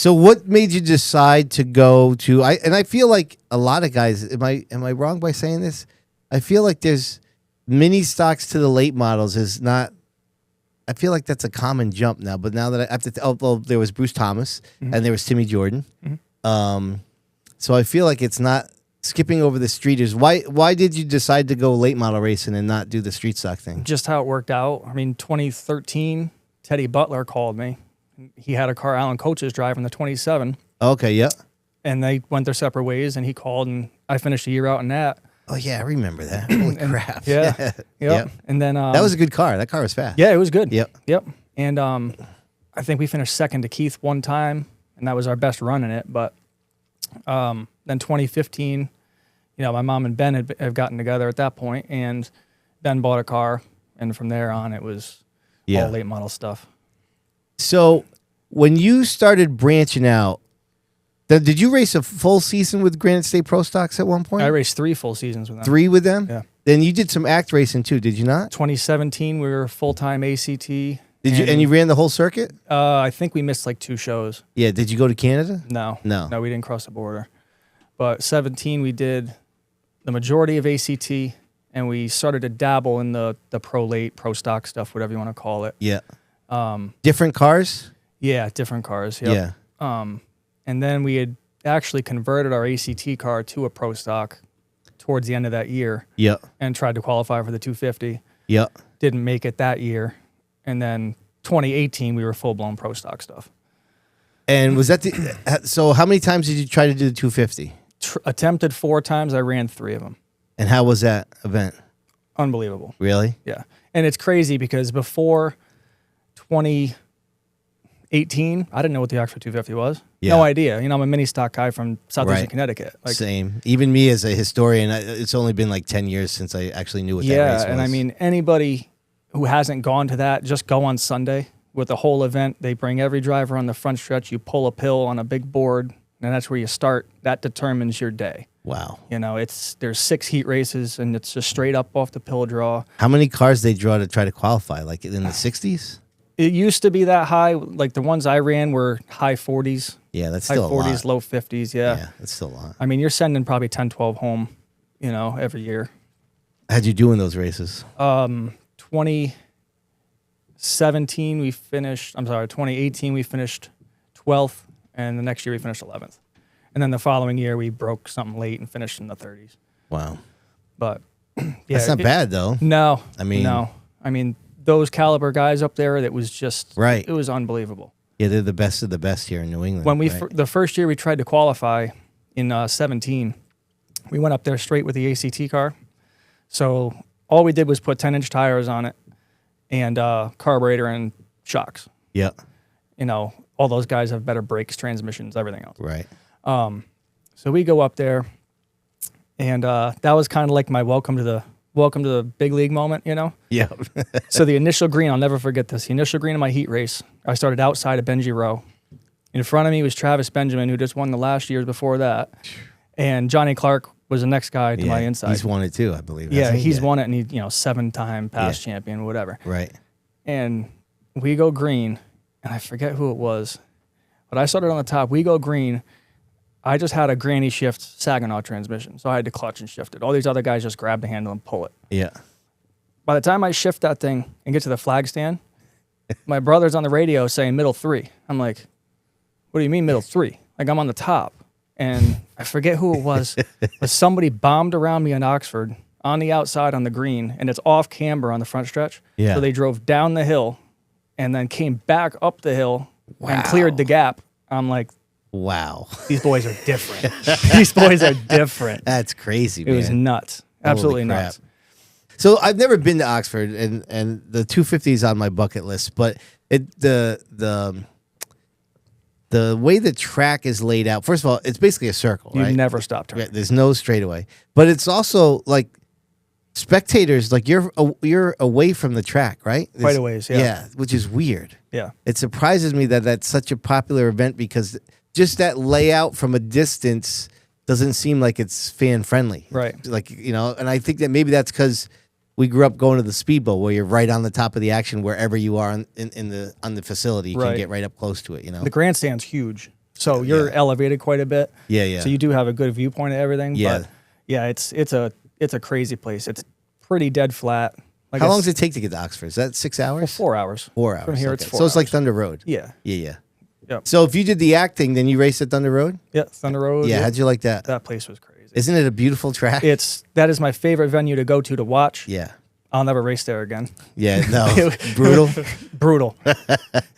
So what made you decide to go to? I feel like a lot of guys. Am I wrong by saying this? I feel like there's mini stocks to the late models is not. I feel like that's a common jump now. But now that I have to, well, there was Bruce Thomas and there was Timmy Jordan. So I feel like it's not skipping over the streeters. Why did you decide to go late model racing and not do the street stock thing? Just how it worked out. I mean, 2013, Teddy Butler called me. He had a car Alan Coates is driving, the 27. Okay, yeah. And they went their separate ways, and he called, and I finished a year out in that. Oh, yeah, I remember that. Holy crap. Yeah. Yep. And then... that was a good car. That car was fast. Yeah, it was good. Yep. And I think we finished second to Keith one time, and that was our best run in it. But then 2015, my mom and Ben have gotten together at that point, and Ben bought a car, and from there on, it was all late model stuff. So when you started branching out, did you race a full season with Granite State Pro Stocks at one point? I raced 3 full seasons with them. 3 with them? Yeah. Then you did some act racing too, did you not? 2017, we were full-time ACT. Did you? And you ran the whole circuit? I think we missed like 2 shows. Yeah. Did you go to Canada? No, we didn't cross the border. But 17, we did the majority of ACT, and we started to dabble in the pro late, pro stock stuff, whatever you want to call it. Yeah. Different cars? Yeah, different cars. Yep. Yeah. And then we had actually converted our ACT car to a pro stock towards the end of that year. Yeah. And tried to qualify for the 250. Yeah. Didn't make it that year. And then 2018, we were full-blown pro stock stuff. And was that so how many times did you try to do the 250? Attempted 4 times. I ran 3 of them. And how was that event? Unbelievable. Really? Yeah. And it's crazy because before 2018, I didn't know what the Oxford 250 was. Yeah. No idea. I'm a mini stock guy from southeastern Connecticut. Same. Even me as a historian, it's only been like 10 years since I actually knew what that race was. Yeah, and I mean, anybody who hasn't gone to that, just go on Sunday with the whole event. They bring every driver on the front stretch. You pull a pill on a big board, and that's where you start. That determines your day. Wow. There's 6 heat races, and it's just straight up off the pill draw. How many cars they draw to try to qualify? Like in the 60s? It used to be that high. Like the ones I ran were high 40s. Yeah, that's still a lot. High 40s, low 50s, Yeah, that's still a lot. I mean, you're sending probably 10, 12 home, every year. How'd you do in those races? 2017, we finished, 2018, we finished 12th, and the next year we finished 11th. And then the following year, we broke something late and finished in the 30s. Wow. But, yeah. That's not bad, though. No. I mean, those caliber guys up there, that was just, it was unbelievable. Yeah, they're the best of the best here in New England. When the first year we tried to qualify in 17, we went up there straight with the ACT car. So all we did was put 10-inch tires on it and carburetor and shocks. Yeah. All those guys have better brakes, transmissions, everything else. Right. So we go up there, and that was kind of like my welcome to the big league moment, Yeah. So the initial green, I'll never forget this. The initial green of my heat race, I started outside of Benji Rowe. In front of me was Travis Benjamin, who just won the last years before that. And Johnny Clark was the next guy to my inside. He's won it too, I believe. Yeah, he's won it, and he's 7-time past champion, whatever. Right. And we go green, and I forget who it was, but I started on the top. We go green. I just had a granny shift Saginaw transmission, so I had to clutch and shift it. All these other guys just grab the handle and pull it. Yeah. By the time I shift that thing and get to the flag stand, my brother's on the radio saying middle 3. I'm like, what do you mean middle 3? Like, I'm on the top. And I forget who it was, but somebody bombed around me in Oxford on the outside on the green, and it's off camber on the front stretch. Yeah. So they drove down the hill and then came back up the hill and cleared the gap. I'm like, wow. These boys are different. These boys are different. That's crazy, man. It was nuts. Absolutely nuts. So I've never been to Oxford, and the 250 is on my bucket list, but the way the track is laid out, first of all, it's basically a circle, right? You never stop turning. Yeah, there's no straightaway. But it's also like spectators, like you're away from the track, right? Quite a ways, yeah. Yeah, which is weird. Yeah. It surprises me that that's such a popular event because just that layout from a distance doesn't seem like it's fan friendly. Right. Like, and I think that maybe that's because we grew up going to the Speedbowl where you're right on the top of the action wherever you are on the facility. You can get right up close to it, The grandstand's huge. So you're elevated quite a bit. Yeah, yeah. So you do have a good viewpoint of everything. Yeah. But yeah, it's a crazy place. It's pretty dead flat. Like How long does it take to get to Oxford? Is that 6 hours? Well, 4 hours. 4 hours. From here, okay. it's 4 So it's like hours. Thunder Road. Yeah. Yeah. Yep. So if you did the acting, then you raced at Thunder Road? Yeah, Thunder Road. Yeah. How'd you like that? That place was crazy. Isn't it a beautiful track? That is my favorite venue to go to watch. Yeah. I'll never race there again. Yeah, no. Brutal. Brutal.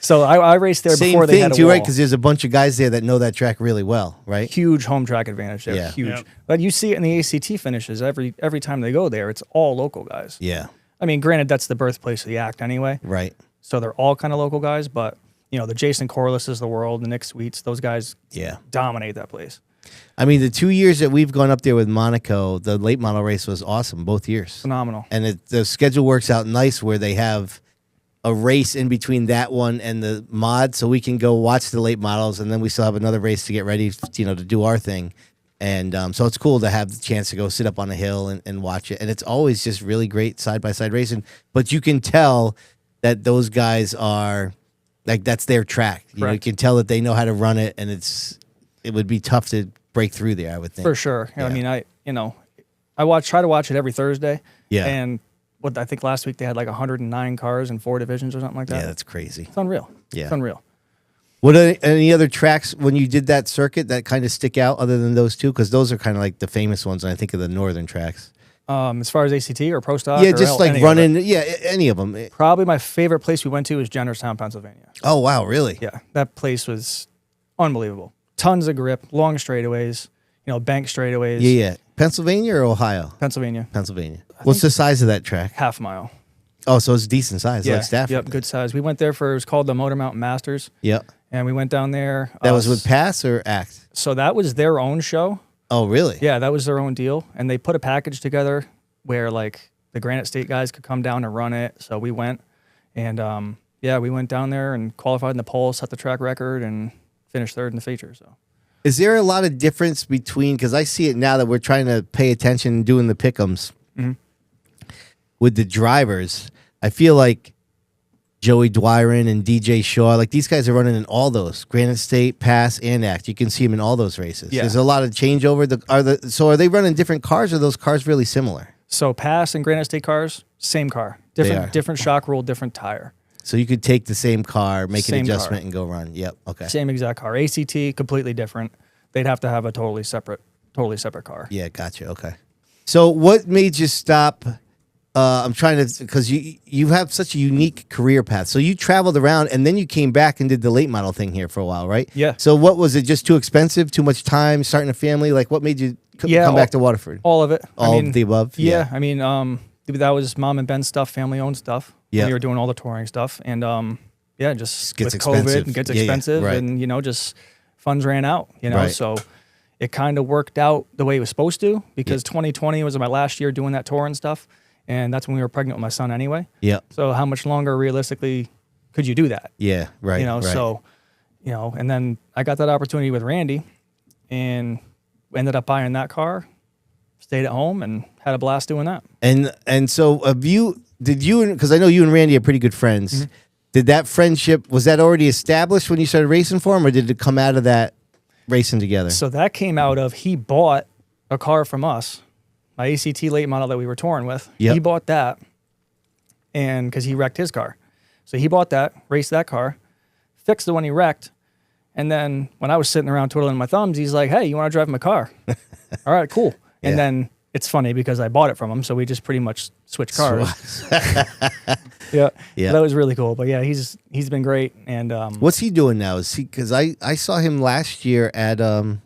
So I raced there Same before they thing had a too, wall. right? Because there's a bunch of guys there that know that track really well, right? Huge home track advantage there. Yeah. Huge. Yep. But you see it in the ACT finishes every time they go there. It's all local guys. Yeah. I mean, granted, that's the birthplace of the act anyway. Right. So they're all kind of local guys, but the Jason Corliss of the world, the Nick Sweets, those guys dominate that place. I mean, the 2 years that we've gone up there with Monaco, the late model race was awesome both years. Phenomenal. And the schedule works out nice where they have a race in between that one and the mod, so we can go watch the late models, and then we still have another race to get ready, to do our thing. And so it's cool to have the chance to go sit up on a hill and watch it. And it's always just really great side-by-side racing. But you can tell that those guys are, like, that's their track. You can tell that they know how to run it, and it would be tough to break through there, I would think. For sure. Yeah. I mean, I try to watch it every Thursday. Yeah. And I think last week they had like 109 cars in 4 divisions or something like that. Yeah, that's crazy. It's unreal. Yeah. It's unreal. What are any other tracks when you did that circuit that kind of stick out other than those two? Because those are kind of like the famous ones, and I think of the northern tracks. As far as ACT or Pro Stock? Yeah, or just like any of running. it. Yeah, any of them. Probably my favorite place we went to was Jennerstown, Pennsylvania. Oh, wow, really? Yeah, that place was unbelievable. Tons of grip, long straightaways, bank straightaways. Yeah. Pennsylvania or Ohio? Pennsylvania. Pennsylvania. What's the size of that track? Half mile. Oh, so it's decent size, Yeah. like Stafford. Yep, good size. We went there it was called the Motor Mountain Masters. Yep. And we went down there. That was with Pass or Act? So that was their own show. Oh, really? Yeah, that was their own deal. And they put a package together where like the Granite State guys could come down and run it. So we went and we went down there and qualified in the pole, set the track record, and finished third in the feature. So Is there a lot of difference between, because I see it now that we're trying to pay attention and doing the pick'ems with the drivers. I feel like Joey Dwyron and DJ Shaw, like these guys are running in all those Granite State, Pass, and Act. You can see them in all those races. Yeah. There's a lot of changeover. So are they running different cars, or are those cars really similar? So Pass and Granite State cars, same car, different shock rule, different tire. So you could take the same car, make Same an adjustment, car. and go run. Yep. Okay. Same exact car. ACT, completely different. They'd have to have a totally separate car. Yeah, gotcha. Okay. So what made you stop? I'm trying to, because you have such a unique career path. So you traveled around and then you came back and did the late model thing here for a while, right? Yeah. So what was it? Just too expensive? Too much time? Starting a family? Like what made you come back to Waterford? All of it. All of the above? Yeah. I mean, that was mom and Ben's stuff, family owned stuff. Yeah. We were doing all the touring stuff. And just Gets with expensive. COVID, it gets Yeah, yeah, expensive. right. And, just funds ran out, Right. So it kind of worked out the way it was supposed to because 2020 was my last year doing that tour and stuff. And that's when we were pregnant with my son anyway. Yeah. So how much longer realistically could you do that? Yeah. Right. Right. So, and then I got that opportunity with Randy and ended up buying that car, stayed at home and had a blast doing that. And so because I know you and Randy are pretty good friends. Mm-hmm. Did that friendship, was that already established when you started racing for him, or did it come out of that racing together? So that came out of he bought a car from us, my ACT late model that we were touring with. Yep. He bought that, and because he wrecked his car, so he bought that, raced that car, fixed the one he wrecked, and then when I was sitting around twiddling my thumbs, he's like, "Hey, you want to drive my car?" All right, cool. And then it's funny because I bought it from him, so we just pretty much switched cars. Yeah. Yeah. So that was really cool. But yeah, he's been great. And What's he doing now? Is he, because I saw him last year at where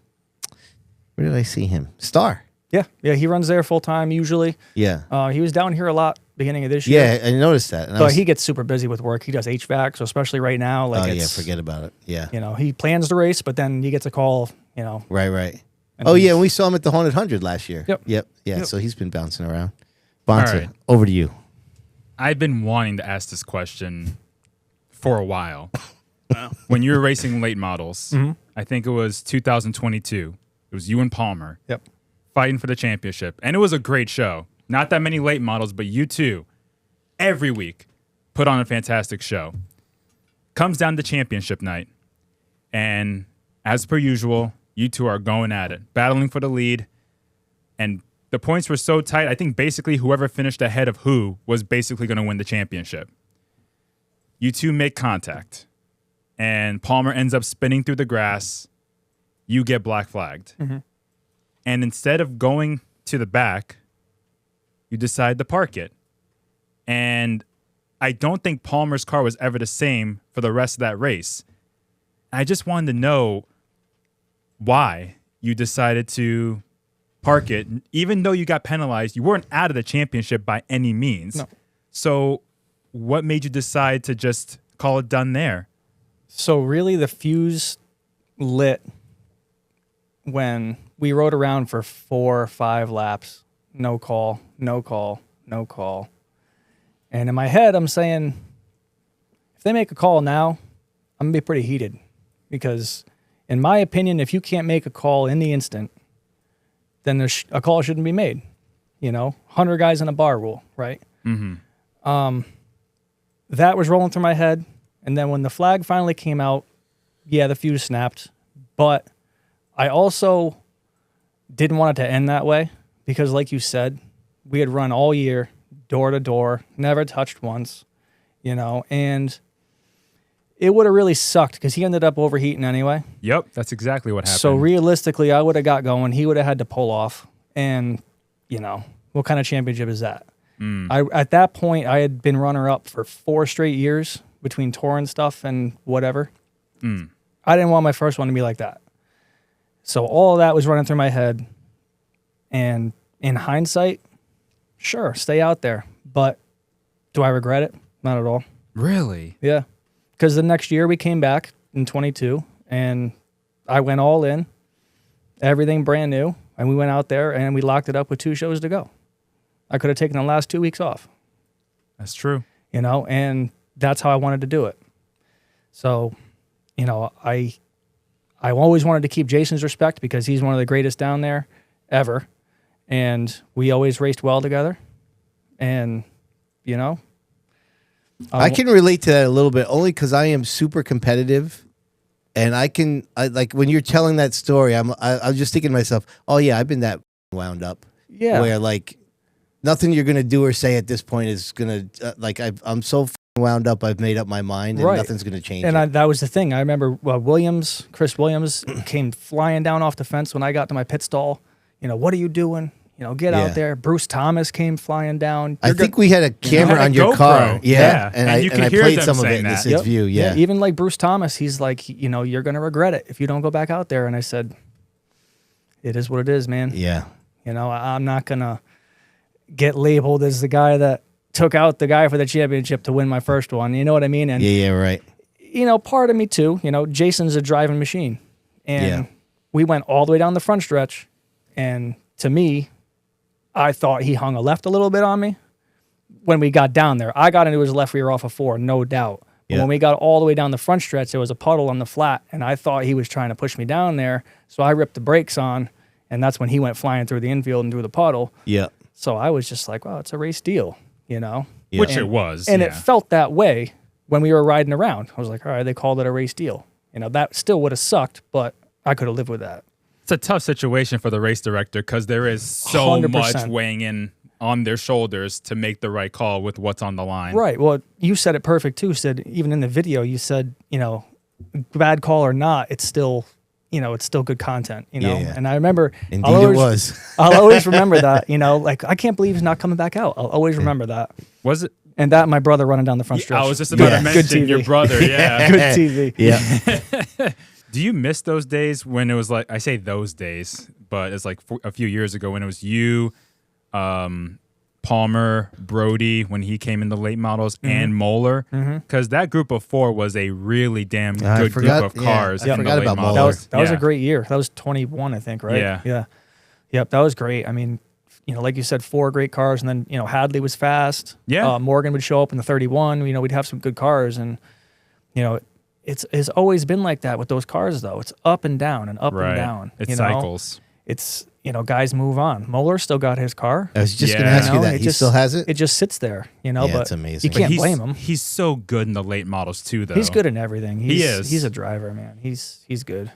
did I see him? Star. yeah, he runs there full time usually. Yeah. He was down here a lot beginning of this year. Yeah, I noticed that. And I But was, he gets super busy with work. He does HVAC, so especially right now, like oh yeah, it's, forget about it. Yeah. He plans to race, but then he gets a call, Right. and Oh yeah, he's- and we saw him at the Haunted 100 last year. Yep. Yeah. Yep. So he's been bouncing around. Bonta, right. over to you. I've been wanting to ask this question for a while. When you were racing late models, I think it was 2022. It was you and Palmer Yep. fighting for the championship. And it was a great show. Not that many late models, but you two, every week, put on a fantastic show. Comes down to championship night, and as per usual, you two are going at it, battling for the lead. And the points were so tight, I think basically whoever finished ahead of who was basically going to win the championship. You two make contact, and Palmer ends up spinning through the grass. You get black flagged. Mm-hmm. And instead of going to the back, you decide to park it. And I don't think Palmer's car was ever the same for the rest of that race. I just wanted to know why you decided to park it. Even though you got penalized, you weren't out of the championship by any means. No. So what made you decide to just call it done there? So really the fuse lit when we rode around for 4 or 5 laps. No call, no call, no call. And in my head, I'm saying, if they make a call now, I'm going to be pretty heated. Because in my opinion, if you can't make a call in the instant, then a call shouldn't be made. 100 guys in a bar rule, right? Mm-hmm. That was rolling through my head. And then when the flag finally came out, yeah, the fuse snapped. But I also didn't want it to end that way because, like you said, we had run all year, door to door, never touched once, and it would have really sucked because he ended up overheating anyway. Yep, that's exactly what happened. So realistically, I would have got going. He would have had to pull off. And, what kind of championship is that? At that point, I had been runner-up for 4 straight years between touring stuff and whatever. I didn't want my first one to be like that. So all of that was running through my head. And in hindsight, sure, stay out there. But do I regret it? Not at all. Really? Yeah. Because the next year we came back in 22, and I went all in, everything brand new, and we went out there and we locked it up with 2 shows to go. I could have taken the last 2 weeks off. That's true. And that's how I wanted to do it. So, I always wanted to keep Jason's respect because he's one of the greatest down there ever. And we always raced well together. And, I can relate to that a little bit only because I am super competitive. And I like when you're telling that story, I'm just thinking to myself, oh, yeah, I've been that wound up. Yeah. Where, like, nothing you're going to do or say at this point is going to, I'm so wound up, I've made up my mind, and nothing's going to change it. That was the thing. I remember Chris Williams came flying down off the fence when I got to my pit stall. What are you doing? Get out there. Bruce Thomas came flying down. I think we had a camera on your car. Yeah. And I played some of it in the Sid's view. Yeah. Even like Bruce Thomas, he's like, you're going to regret it if you don't go back out there. And I said, it is what it is, man. Yeah. I'm not going to get labeled as the guy that took out the guy for the championship to win my first one. You know what I mean? And yeah, right. Part of me too, Jason's a driving machine. And we went all the way down the front stretch. And to me, I thought he hung a left a little bit on me when we got down there. I got into his left rear off of 4, no doubt. But when we got all the way down the front stretch, there was a puddle on the flat, and I thought he was trying to push me down there. So I ripped the brakes on, and that's when he went flying through the infield and through the puddle. Yeah. So I was just like, wow, it's a race deal, Yeah. Which it was. And it felt that way when we were riding around. I was like, all right, they called it a race deal. That still would have sucked, but I could have lived with that. It's a tough situation for the race director because there is so 100%. much weighing in on their shoulders to make the right call with what's on the line. Right. Well, you said it perfect too. Said even in the video, you said, bad call or not, it's still, it's still good content, Yeah. And I remember, Indeed it was. I'll always remember that, like I can't believe he's not coming back out. I'll always remember that. Was it? And that my brother running down the front stretch. I was just about to mention your brother. Yeah. Good TV. Yeah. Do you miss those days when it was like, I say those days, but it's like a few years ago when it was you, Palmer, Brody, when he came in the late models, and Moeller? Because that group of 4 was a really damn good group of cars. I forgot about Moeller. That was a great year. That was 21, I think, right? Yeah. Yeah. Yep, that was great. I mean, like you said, 4 great cars, and then, Hadley was fast. Yeah. Morgan would show up in the 31. We'd have some good cars, and, it's always been like that with those cars, though. It's up and down and up and down. It cycles. It's, guys move on. Moeller still got his car. I was just going to ask you that. He still has it? It just sits there, Yeah, but it's amazing. You can't blame him. He's so good in the late models, too, though. He's good in everything. He is. He's a driver, man. He's good.